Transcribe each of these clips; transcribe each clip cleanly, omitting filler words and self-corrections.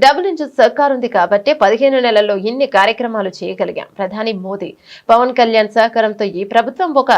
Double engine సర్కార్ ఉంది కాబట్టి 15 నెలల్లో ఇన్ని కార్యక్రమాలు చేయగలిగాం. ప్రధాని మోదీ, పవన్ కళ్యాణ్ సహకారంతో ఈ ప్రభుత్వం ఒక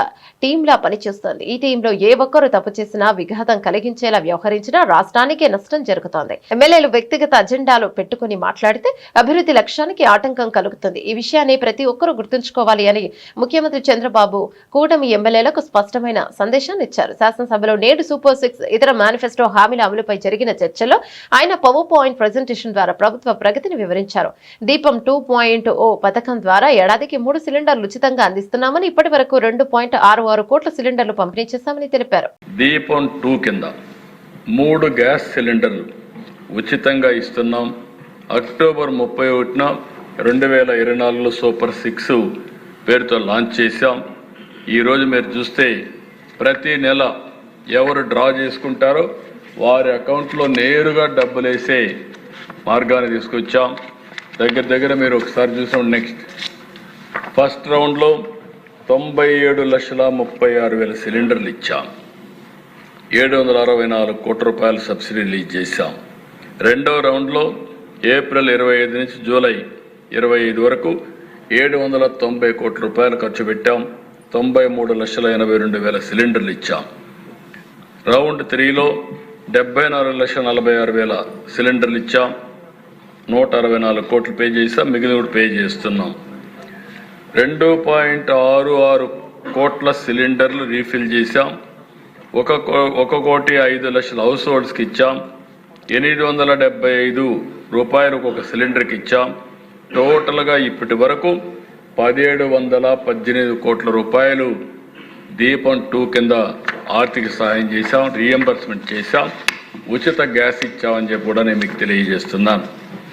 టీంలా పనిచేస్తోంది. ఈ టీంలో ఏ ఒక్కరు తప్పు చేసినా, విఘాతం కలిగించేలా వ్యవహరించినా రాష్ట్రానికే నష్టం జరుగుతోంది. ఎమ్మెల్యేలు వ్యక్తిగత అజెండాలు పెట్టుకుని మాట్లాడితే అభివృద్ధి లక్ష్యానికి ఆటంకం కలుగుతుంది. ఈ విషయాన్ని ప్రతి ఒక్కరూ గుర్తుంచుకోవాలి అని ముఖ్యమంత్రి చంద్రబాబు కూటమి ఎమ్మెల్యేలకు స్పష్టమైన సందేశాన్ని ఇచ్చారు. శాసనసభలో నేడు సూపర్ 6 ఇతర మేనిఫెస్టో హామీల అమలుపై జరిగిన చర్చలో ఆయన పవర్ పాయింట్ ప్రెజెంటేషన్ ద్వారా ప్రభుత్వ ప్రగతిని వివరించారు. దీపం 2.0 పథకం ద్వారా ఏడాదికి 3 సిలిండర్లు ఉచితంగా అందిస్తున్నామని, ఇప్పటి వరకు 2.66 కోట్ల సిలిండర్లు పంపిణీ చేశామని తెలిపారు. దీపం 2 కింద 3 గ్యాస్ సిలిండర్లు ఉచితంగా ఇస్తున్నాం. అక్టోబర్ 31న 2024లో సూపర్ 6 పేరుతో లాంచ్ చేశాం. ఈరోజు మీరు చూస్తే ప్రతి నెల ఎవరు డ్రా చేసుకుంటారో వారి అకౌంట్లో నేరుగా డబ్బులు వేసే మార్గాన్ని తీసుకొచ్చాం. దగ్గర మీరు ఒకసారి చూసాం. నెక్స్ట్ ఫస్ట్ రౌండ్లో 97,36,000 సిలిండర్లు ఇచ్చాం. 764 కోట్ల రూపాయల సబ్సిడీ రిలీజ్ చేశాం. రెండవ రౌండ్లో ఏప్రిల్ 25 నుంచి జూలై 25 వరకు 790 కోట్ల రూపాయలు ఖర్చు పెట్టాం. 93,82,000 సిలిండర్లు ఇచ్చాం. రౌండ్ 3లో 74,46,000 సిలిండర్లు ఇచ్చాం. 164 కోట్లు పే చేసాం. మిగిలిన కూడా పే చేస్తున్నాం. 2.66 కోట్ల సిలిండర్లు రీఫిల్ చేశాం. 1,05,00,000 హౌస్ హోల్డ్స్కి ఇచ్చాం. 875 రూపాయలకు ఒక సిలిండర్కి ఇచ్చాం. టోటల్గా ఇప్పటి వరకు 1,718 కోట్ల రూపాయలు దీపం 2 కింద ఆర్థిక సహాయం చేశాం, రీఎంబర్స్మెంట్ చేశాం, ఉచిత గ్యాస్ ఇచ్చామని చెప్పి కూడా నేను మీకు తెలియజేస్తున్నాను.